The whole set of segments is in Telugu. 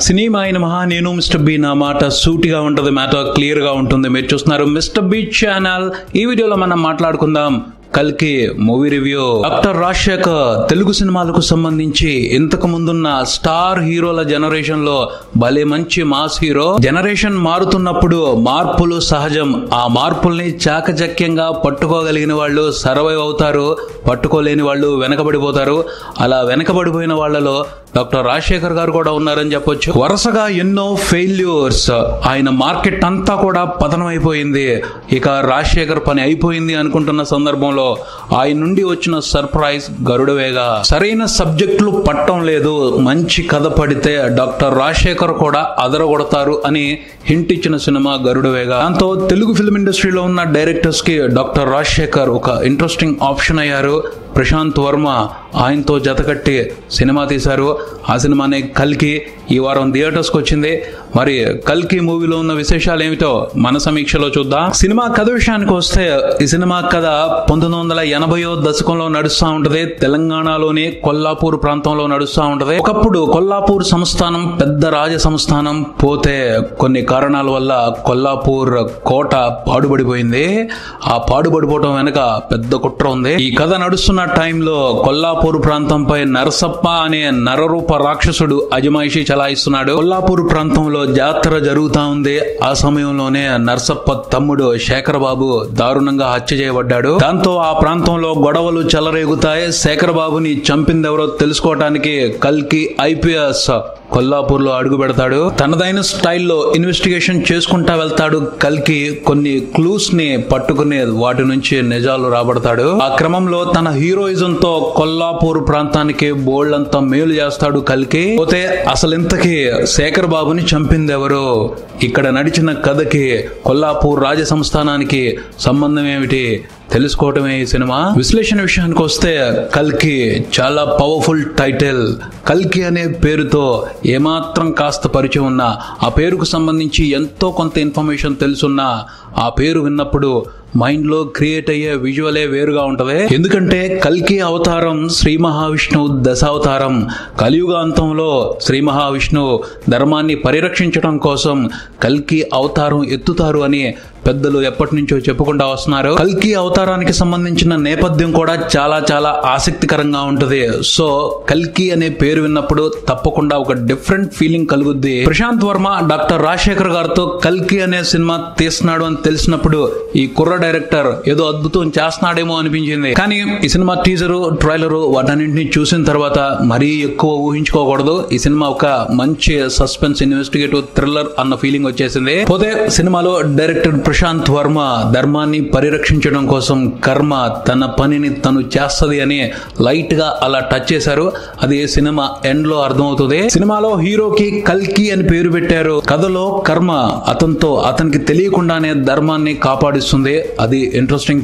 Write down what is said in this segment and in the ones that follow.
సినిమా అయిన మహా నేను మిస్టర్ బి. నా మాట సూటిగా ఉంటుంది, మ్యాటర్ క్లియర్ గా ఉంటుంది. మీరు చూస్తున్నారు మిస్టర్ బి ఛానల్. ఈ వీడియోలో మనం మాట్లాడుకుందాం కల్కి movie review. Doctor Rajasekhar Telugu సినిమాలకు సంబంధించి ఇంతకు ముందున్న స్టార్ హీరోల జనరేషన్ లో భలే మంచి మాస్ హీరో. జనరేషన్ మారుతున్నప్పుడు మార్పులు సహజం. ఆ మార్పుల్ని చాకచక్యంగా పట్టుకోగలిగిన వాళ్ళు సర్వైవ్ అవుతారు, పట్టుకోలేని వాళ్ళు వెనకబడిపోతారు. అలా వెనకబడిపోయిన వాళ్లలో డాక్టర్ రాజశేఖర్ గారు కూడా ఉన్నారని చెప్పొచ్చు. వరుసగా ఎన్నో ఫెయిల్యూర్స్, ఆయన మార్కెట్ అంతా కూడా పతనం అయిపోయింది. ఇక రాజశేఖర్ పని అయిపోయింది అనుకుంటున్న సందర్భంలో ఆయన నుండి వచ్చిన సర్ప్రైజ్ గరుడవేగ. సరైన సబ్జెక్టులు పట్టం లేదు, మంచి కథ పడితే డాక్టర్ రాజశేఖర్ కూడా అదరగొడతారు అని హింట్ ఇచ్చిన సినిమా గరుడవేగ. దాంతో తెలుగు ఫిల్మ్ ఇండస్ట్రీలో ఉన్న డైరెక్టర్స్ కి డాక్టర్ రాజశేఖర్ ఒక ఇంట్రెస్టింగ్ ఆప్షన్ అయ్యారు. ప్రశాంత్ వర్మ ఆయనతో జతకట్టి సినిమా తీశారు. ఆ సినిమానే కల్కి ఈ వారం థియేటర్స్కి వచ్చింది. మరి కల్కి మూవీలో ఉన్న విశేషాలు ఏమిటో మన సమీక్షలో చూద్దాం. సినిమా కథ విషయానికి వస్తే ఈ సినిమా కథ 1980వ దశకంలో నడుస్తూ ఉంటది. తెలంగాణలోని కొల్లాపూర్ ప్రాంతంలో నడుస్తూ ఉంటది. ఒకప్పుడు కొల్లాపూర్ సంస్థానం పెద్ద రాజ సంస్థానం, పోతే కొన్ని కారణాల వల్ల కొల్లాపూర్ కోట పాడుబడిపోయింది. ఆ పాడుబడిపోవడం వెనక పెద్ద కుట్ర ఉంది. ఈ కథ నడుస్తున్న టైంలో కొల్లాపూర్ ప్రాంతంపై నరసప్ప అనే నరరూప రాక్షసుడు అజమాయిషి చలాయిస్తున్నాడు. కొల్లాపూర్ ప్రాంతంలో జాతర జరుగుతా ఉంది. ఆ సమయంలోనే నరసప్ప తమ్ముడు శేఖర్ బాబు దారుణంగా హత్య చేయబడ్డాడు. దాంతో ఆ ప్రాంతంలో గొడవలు చెలరేగుతాయి. శేఖర్ బాబుని చంపిందెవరో తెలుసుకోవడానికి కల్కి ఐపీఎస్ కొల్లాపూర్ లో అడుగు పెడతాడు. తనదైన స్టైల్లో ఇన్వెస్టిగేషన్ చేసుకుంటా వెళ్తాడు. కల్కి కొన్ని క్లూస్ ని పట్టుకుని వాటి నుంచి నిజాలు రాబడతాడు. ఆ క్రమంలో తన హీరోయిజం తో కొల్లాపూర్ ప్రాంతానికి బోల్డంతా మేలు చేస్తాడు కల్కి. పోతే అసలు ఇంతకీ శేఖర్ బాబుని చంపింది ఎవరు? ఇక్కడ నడిచిన కథకి కొల్లాపూర్ రాజ సంస్థానానికి సంబంధం ఏమిటి తెలుసుకోవటమే ఈ సినిమా. విశ్లేషణ విషయానికి వస్తే కల్కి చాలా పవర్ఫుల్ టైటిల్. కల్కి అనే పేరుతో ఏమాత్రం కాస్త పరిచయం ఉన్నా, ఆ పేరుకు సంబంధించి ఎంతో కొంత ఇన్ఫర్మేషన్ తెలుసున్నా, ఆ పేరు విన్నప్పుడు మైండ్ లో క్రియేట్ అయ్యే విజువలే వేరుగా ఉంటది. ఎందుకంటే కల్కి అవతారం శ్రీ మహావిష్ణువు దశావతారం. కలియుగ అంతంలో శ్రీ మహావిష్ణువు ధర్మాన్ని పరిరక్షించడం కోసం కల్కి అవతారం ఎత్తుతారు అని పెద్దలు ఎప్పటి నుంచో చెప్పుకుంటా వస్తున్నారు. కల్కి అవతారానికి సంబంధించిన నేపథ్యం కూడా చాలా చాలా ఆసక్తికరంగా ఉంటది. సో కల్కి అనే పేరు విన్నప్పుడు తప్పకుండా ఒక డిఫరెంట్ ఫీలింగ్ కలుగుద్ది. ప్రశాంత్ వర్మ డాక్టర్ రాజశేఖర్ గారితో కల్కి అనే సినిమా తీస్తున్నాడు అని తెలిసినప్పుడు ఈ కుర్ర డైరెక్టర్ ఏదో అద్భుతం చేస్తున్నాడేమో అనిపించింది. కానీ ఈ సినిమా టీజరు, ట్రైలరు వాటన్నింటినీ చూసిన తర్వాత మరీ ఎక్కువ ఊహించుకోకూడదు. ఈ సినిమా ఒక మంచి సస్పెన్స్ ఇన్వెస్టిగేటివ్ థ్రిల్లర్ అన్న ఫీలింగ్ వచ్చేసింది. పోతే సినిమాలో డైరెక్టర్ ప్రశాంత్ వర్మ ధర్మాన్ని పరిరక్షించడం కోసం కర్మ తన పనిని తను చేస్తది అని లైట్ గా అలా టచ్ చేశారు. అది సినిమా ఎండ్ లో అర్థమవుతుంది. సినిమాలో హీరోకి కల్కి అని పేరు పెట్టారు. కథలో కర్మ అతనికి తెలియకుండానే ధర్మాన్ని కాపాడిస్తుంది. అది ఇంట్రెస్టింగ్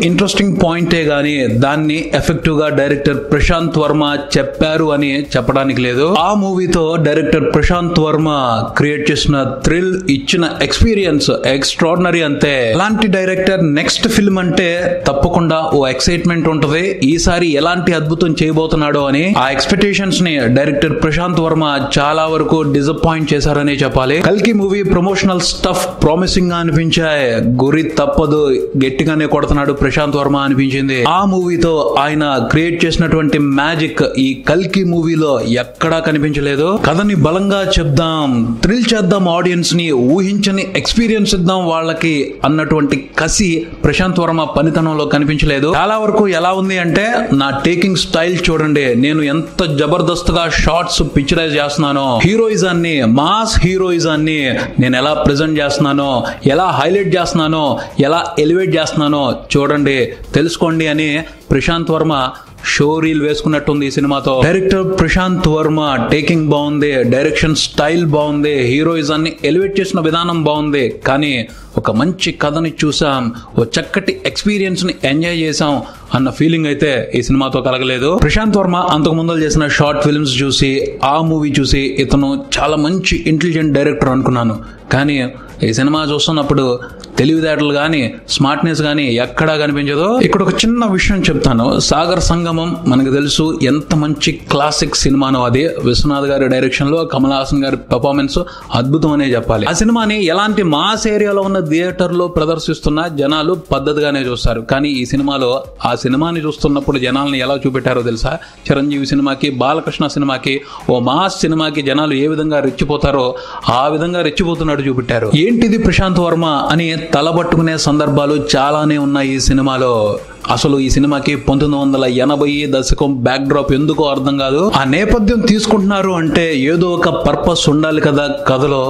ఇంట్రెస్టింగ్ పాయింటే గానీ దాన్ని ఎఫెక్టివ్ గా డైరెక్టర్ ప్రశాంత్ వర్మ చెప్పారు అని చెప్పడానికి లేదు. ఆ మూవీతో డైరెక్టర్ ప్రశాంత్ వర్మ క్రియేట్ చేసిన థ్రిల్, ఇచ్చిన ఎక్స్పీరియన్స్ ఎక్స్ట్రాడినరీ అంతే. అలాంటి డైరెక్టర్ నెక్స్ట్ ఫిల్మ్ అంటే తప్పకుండా ఓ ఎక్సైట్మెంట్ ఉంటది. ఈసారి ఎలాంటి అద్భుతం చేయబోతున్నాడో అని. ఆ ఎక్స్పెక్టేషన్స్ ని డైరెక్టర్ ప్రశాంత్ వర్మ చాలా వరకు డిసప్పాయింట్ చేశారనే చెప్పాలి. కల్కి మూవీ ప్రమోషనల్ స్టఫ్ ప్రామిసింగ్ గా అనిపించాయి. గురి తప్పదు, గట్టిగానే కొడుతున్నాడు ప్రశాంత్ వర్మ అనిపించింది. ఆ మూవీతో ఆయన క్రియేట్ చేసినటువంటి మ్యాజిక్ ఈ కల్కి మూవీలో ఎక్కడా కనిపించలేదు. కథని బలంగా చెప్దాం, థ్రిల్ చేద్దాం, ఆడియన్స్ ని ఊహించని ఎక్స్పీరియన్స్ ఇద్దాం వాళ్ళకి అన్నటువంటి కసి ప్రశాంత్ వర్మ పనితనంలో కనిపించలేదు. చాలా వరకు ఎలా ఉంది అంటే, నా టేకింగ్ స్టైల్ చూడండి, నేను ఎంత జబర్దస్త్ గా షార్ట్స్ పిక్చరైజ్ చేస్తున్నానో, హీరోయిజాన్ని, మాస్ హీరోయిజాన్ని నేను ఎలా ప్రెజెంట్ చేస్తున్నానో, ఎలా హైలైట్ చేస్తున్నానో, ఎలా ఎలివేట్ చేస్తున్నానో చూడండి, తెలుసుకోండి అని ప్రశాంత్ వర్మ షో రీల్ వేసుకున్నట్టుంది ఈ సినిమాతో. డైరెక్టర్ ప్రశాంత్ వర్మ టేకింగ్ బాగుంది, డైరెక్షన్ స్టైల్ బాగుంది, హీరోయిజాన్ని ఎలివేట్ చేసిన విధానం బాగుంది. కానీ ఒక మంచి కథని చూసాం, ఓ చక్కటి ఎక్స్పీరియన్స్ ని ఎంజాయ్ చేసాం అన్న ఫీలింగ్ అయితే ఈ సినిమాతో కలగలేదు. ప్రశాంత్ వర్మ అంతకు ముందు చేసిన షార్ట్ ఫిల్మ్స్ చూసి ఆ మూవీ చూసి ఇతను చాలా మంచి ఇంటెలిజెంట్ డైరెక్టర్ అనుకున్నాను. కానీ ఈ సినిమా చూస్తున్నప్పుడు తెలివితేటలు కానీ స్మార్ట్నెస్ కానీ ఎక్కడా కనిపించదు. ఇక్కడ ఒక చిన్న విషయం చెప్తాను. సాగర్ సంగమం మనకు తెలుసు ఎంత మంచి క్లాసిక్ సినిమానో. అది విశ్వనాథ్ గారి డైరెక్షన్ లో కమల్ హాసన్ గారి పెర్ఫార్మెన్స్ అద్భుతం అనే చెప్పాలి. ఆ సినిమాని ఎలాంటి మాస్ ఏరియాలో ఉన్న థియేటర్ లో ప్రదర్శిస్తున్న జనాలు పద్ధతిగానే చూస్తారు. కానీ ఈ సినిమాలో ఆ సినిమాని చూస్తున్నప్పుడు జనాల్ని ఎలా చూపెట్టారో తెలుసా? చిరంజీవి సినిమాకి, బాలకృష్ణ సినిమాకి, ఓ మాస్ సినిమాకి జనాలు ఏ విధంగా రెచ్చిపోతారో ఆ విధంగా రెచ్చిపోతున్నట్టు చూపెట్టారు. ఏంటిది ప్రశాంత్ వర్మ అని తలబట్టుకునే సందర్భాలు చాలానే ఉన్నాయి ఈ సినిమాలో. అసలు ఈ సినిమాకి 1980 దశకం బ్యాక్ డ్రాప్ ఎందుకో అర్థం కాదు. ఆ నేపథ్యం తీసుకుంటున్నారు అంటే ఏదో ఒక పర్పస్ ఉండాలి కదా కథలో.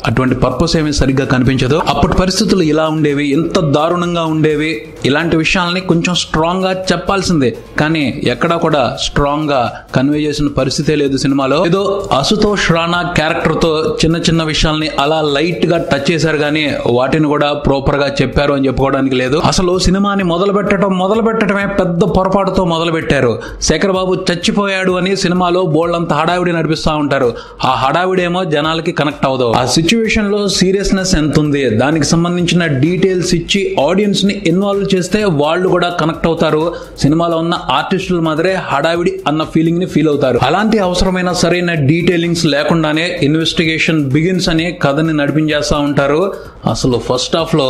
అటువంటి పర్పస్ ఏమీ సరిగ్గా కనిపించదు. అప్పటి పరిస్థితులు ఇలా ఉండేవి, ఎంత దారుణంగా ఉండేవి. ఇలాంటి విషయాలని కొంచెం స్ట్రాంగ్ గా చెప్పాల్సిందే, కానీ ఎక్కడా కూడా స్ట్రాంగ్ గా కన్వే చేసిన పరిస్థితే లేదు సినిమాలో. ఏదో అశుతోష్ రాణా క్యారెక్టర్ తో చిన్న చిన్న విషయాల్ని అలా లైట్ గా టచ్ చేశారు, కానీ వాటిని కూడా ప్రాపర్ గా చెప్పారు అని చెప్పుకోవడానికి లేదు. అసలు సినిమాని మొదలు పెట్టడమే పెద్ద పొరపాటుతో మొదలు పెట్టారు. శేఖర్ బాబు చచ్చిపోయాడు అని సినిమాలో బోల్డంత హడావిడి నడిపిస్తా ఉంటారు. ఆ హడావిడేమో జనాలకి కనెక్ట్ అవదు. ఆ సిచ్యువేషన్ లో సీరియస్నెస్ ఎంత ఉంది, దానికి సంబంధించిన డీటెయిల్స్ ఇచ్చి ఆడియన్స్ ని ఇన్వాల్వ్ చేస్తే వాళ్ళు కూడా కనెక్ట్ అవుతారు. సినిమాలో ఉన్న ఆర్టిస్టుల మాదిరే హడావిడి అన్న ఫీలింగ్ ని ఫీల్ అవుతారు. అలాంటి అవసరమైన సరైన డీటెయిలింగ్స్ లేకుండానే ఇన్వెస్టిగేషన్ బిగిన్స్ అని కథని నడిపించేస్తా ఉంటారు. అసలు ఫస్ట్ హాఫ్ లో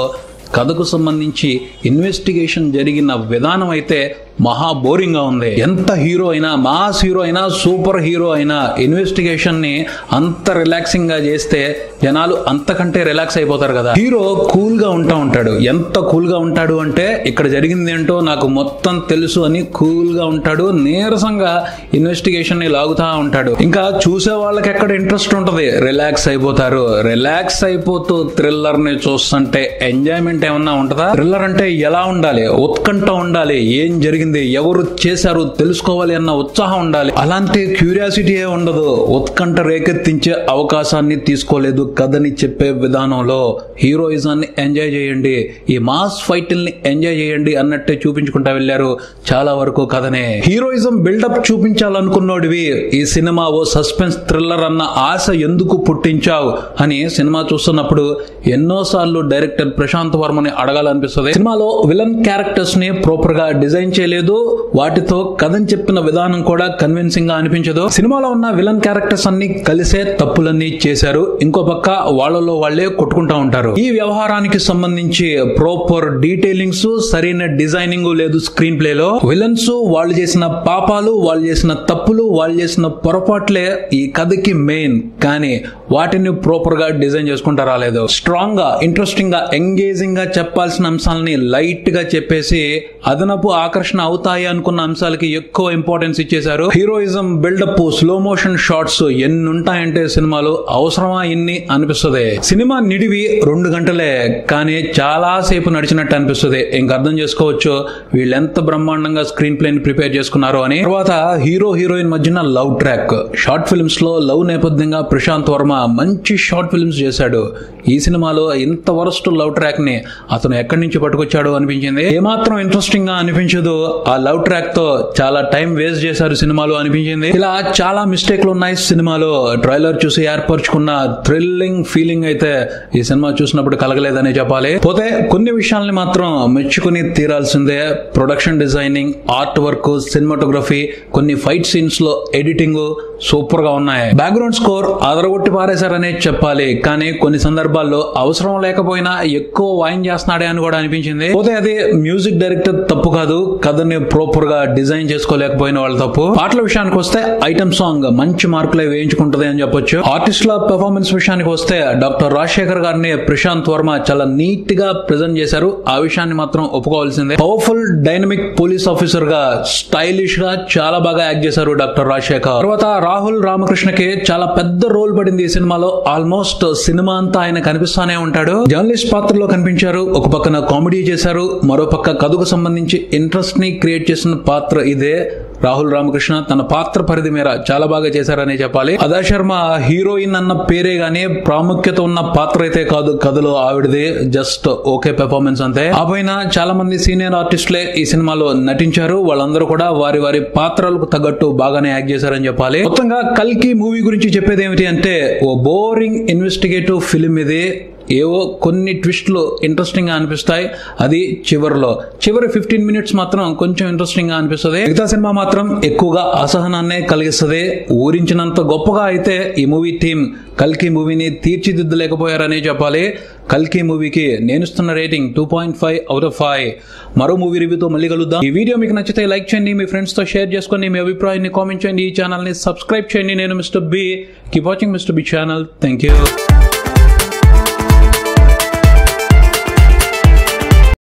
కథకు సంబంధించి ఇన్వెస్టిగేషన్ జరిగిన విధానం అయితే మహా బోరింగ్ గా ఉంది. ఎంత హీరో అయినా, మాస్ హీరో అయినా, సూపర్ హీరో అయినా ఇన్వెస్టిగేషన్ ని అంత రిలాక్సింగ్ గా చేస్తే జనాలు అంతకంటే రిలాక్స్ అయిపోతారు కదా. హీరో కూల్ గా ఉంటాడు. ఎంత కూల్ గా ఉంటాడు అంటే ఇక్కడ జరిగింది ఏంటో నాకు మొత్తం తెలుసు అని కూల్ గా ఉంటాడు. నీరసంగా ఇన్వెస్టిగేషన్ ని లాగుతా ఉంటాడు. ఇంకా చూసే వాళ్ళకి ఎక్కడ ఇంట్రెస్ట్ ఉంటది, రిలాక్స్ అయిపోతారు. రిలాక్స్ అయిపోతూ థ్రిల్లర్ ని చూస్తుంటే ఎంజాయ్మెంట్ ఏమన్నా ఉంటదా? థ్రిల్లర్ అంటే ఎలా ఉండాలి? ఉత్కంఠ ఉండాలి, ఏం జరిగింది, ఎవరు చేశారు తెలుసుకోవాలి అన్న ఉత్సాహం ఉండాలి. అలాంటి క్యూరియాసిటీ ఉండదు. ఉత్కంఠ రేకెత్తించే అవకాశాన్ని తీసుకోలేదు కథని చెప్పే విధానంలో. హీరోయిజాన్ని ఎంజాయ్ చేయండి, ఈ మాస్ ఫైట్ల్ని ఎంజాయ్ చేయండి అన్నట్టే చూపించుకుంటా వెళ్ళారు చాలా వరకు కథనే. హీరోయిజం బిల్డప్ చూపించాలనుకున్నోడివి ఈ సినిమా ఓ సస్పెన్స్ థ్రిల్లర్ అన్న ఆశ ఎందుకు పుట్టించావు అని సినిమా చూస్తున్నప్పుడు ఎన్నోసార్లు డైరెక్టర్ ప్రశాంత్ వర్మని అడగాలనిపిస్తుంది. సినిమాలో విలన్ క్యారెక్టర్స్ ని ప్రాపర్ గా డిజైన్ చేయలేదు. వాటితో కథని చెప్పిన విధానం కూడా కన్విన్సింగ్ గా అనిపించదు. సినిమాలో ఉన్న విలన్ క్యారెక్టర్స్ అన్ని కలిసే తప్పులన్నీ చేశారు. ఇంకో పక్క వాళ్ళలో వాళ్లే కొట్టుకుంటా ఉంటారు. ఈ వ్యవహారానికి సంబంధించి ప్రాపర్ డీటెయిలింగ్స్, సరైన డిజైనింగ్ లేదు స్క్రీన్ ప్లే లో. విలన్స్ వాళ్ళు చేసిన పాపాలు, వాళ్ళు చేసిన తప్పులు, వాళ్ళు చేసిన పొరపాట్లే ఈ కథకి మెయిన్, కానీ వాటిని ప్రాపర్ గా డిజైన్ చేసుకుంటా రాలేదు. స్ట్రాంగ్ గా, ఇంట్రెస్టింగ్ గా, ఎంగేజింగ్ గా చెప్పాల్సిన అంశాలని లైట్ గా చెప్పేసి అదనపు ఆకర్షణ అవుతాయి అనుకున్న అంశాలకి ఎక్కువ ఇంపార్టెన్స్ ఇచ్చేశారు. Heroism buildup, slow motion shots ఎన్ని ఉంటాయంటే సినిమాలో అవసరమా ఇన్ని అనిపిస్తుంది. సినిమా నిడివి 2 గంటలే, కానీ చాలా సేపు నడిచినట్టు అనిపిస్తుంది. ఇంక అర్థం చేసుకోవచ్చు వీళ్ళు ఎంత బ్రహ్మాండంగా స్క్రీన్ ప్లే ని ప్రిపేర్ చేసుకున్నారు అని. తర్వాత హీరో హీరోయిన్ మధ్యన లవ్ ట్రాక్. షార్ట్ ఫిల్మ్స్ లో లవ్ నేపథ్యంగా ప్రశాంత్ వర్మ మంచి షార్ట్ ఫిల్మ్స్ చేశాడు. ఈ సినిమాలో ఇంత వరస్ట్ లవ్ ట్రాక్ ని అతను ఎక్కడి నుంచి పట్టుకొచ్చాడు అనిపించింది. ఏమాత్రం ఇంట్రెస్టింగ్ గా అనిపించదు. ఆ లవ్ ట్రాక్ తో చాలా టైం వేస్ట్ చేశారు సినిమాలో అనిపించింది. ఇలా చాలా మిస్టేక్లు ఉన్నాయి సినిమాలో. ట్రైలర్ చూసి ఏర్పరచుకున్న థ్రిల్లింగ్ ఫీలింగ్ అయితే ఈ సినిమా చూసినప్పుడు కలగలేదని చెప్పాలి. పోతే కొన్ని విషయాల్ని మాత్రం మెచ్చుకుని తీరాల్సిందే. Production designing, art work, cinematography, కొన్ని ఫైట్ సీన్స్ లో ఎడిటింగ్ సూపర్ గా ఉన్నాయి. బ్యాక్గ్రౌండ్ స్కోర్ అదరగొట్టి పారేశారనే చెప్పాలి, కానీ కొన్ని సందర్భాల్లో అవసరం లేకపోయినా ఎక్కువ వాయిన్ చేస్తున్నాడే అని కూడా అనిపించింది. పోతే అది మ్యూజిక్ డైరెక్టర్ తప్పు కాదు, కథని ప్రాపర్ గా డిజైన్ చేసుకోలేకపోయిన వాళ్ళ తప్పు. పాటల విషయానికి వస్తే ఐటమ్ సాంగ్ మంచి మార్కులే వేయించుకుంటది అని చెప్పొచ్చు. ఆర్టిస్టుల పెర్ఫార్మెన్స్ విషయానికి వస్తే డాక్టర్ రాజశేఖర్ గారిని ప్రశాంత్ వర్మ చాలా నీట్ గా ప్రెజెంట్ చేశారు. ఆ విషయాన్ని మాత్రం ఒప్పుకోవాల్సిందే. పవర్ఫుల్ డైనమిక్ పోలీస్ ఆఫీసర్ గా స్టైలిష్ గా చాలా బాగా యాక్ట్ చేశారు డాక్టర్ రాజశేఖర్. తర్వాత రాహుల్ రామకృష్ణకి చాలా పెద్ద రోల్ పడింది ఈ సినిమాలో. ఆల్మోస్ట్ సినిమా అంతా ఆయన కనిపిస్తానే ఉంటాడు. జర్నలిస్ట్ పాత్రలో కనిపించారు. ఒక పక్కన కామెడీ చేశారు, మరో పక్క కథకు సంబంధించి ఇంట్రెస్ట్ ని క్రియేట్ చేసిన పాత్ర ఇదే. రాహుల్ రామకృష్ణ తన పాత్ర పరిధి మేర చాలా బాగా చేశారని చెప్పాలి. అదా శర్మ హీరోయిన్ అన్న పేరే గానీ ప్రాముఖ్యత ఉన్న పాత్ర అయితే కాదు కథలో ఆవిడది, జస్ట్ ఓకే పెర్ఫార్మెన్స్ అంతే. ఆ పైన చాలా మంది సీనియర్ ఆర్టిస్టులే ఈ సినిమాలో నటించారు. వాళ్ళందరూ కూడా వారి వారి పాత్రలకు తగ్గట్టు బాగానే యాక్ట్ చేశారని చెప్పాలి. మొత్తంగా కల్కి మూవీ గురించి చెప్పేది ఏమిటి అంటే, ఓ బోరింగ్ ఇన్వెస్టిగేటివ్ ఫిల్మ్ ఇది. ఏవో కొన్ని ట్విస్ట్లు ఇంట్రెస్టింగ్ గా అనిపిస్తాయి, అది చివరి 15 మినిట్స్ మాత్రం కొంచెం ఇంట్రెస్టింగ్ గా అనిపిస్తుంది. మిగతా సినిమా మాత్రం ఎక్కువగా అసహనాన్నే కలిగిస్తుంది. ఊరించినంత గొప్పగా అయితే ఈ మూవీ టీం కల్కి మూవీని తీర్చిదిద్దలేకపోయారని చెప్పాలి. కల్కి మూవీకి నేనుస్తున్న రేటింగ్ 2.5 అవుట్ ఆఫ్ 5. మరో మూవీ రివ్యూతో మళ్ళీ కలుద్దాం. ఈ వీడియో మీకు నచ్చితే లైక్ చేయండి, మీ ఫ్రెండ్స్ తో షేర్ చేసుకోండి, మీ అభిప్రాయాన్ని కామెంట్ చేయండి, ఈ ఛానల్ ని సబ్స్క్రైబ్ చేయండి. నేను mister B. Keep watching mister B channel. Thank you.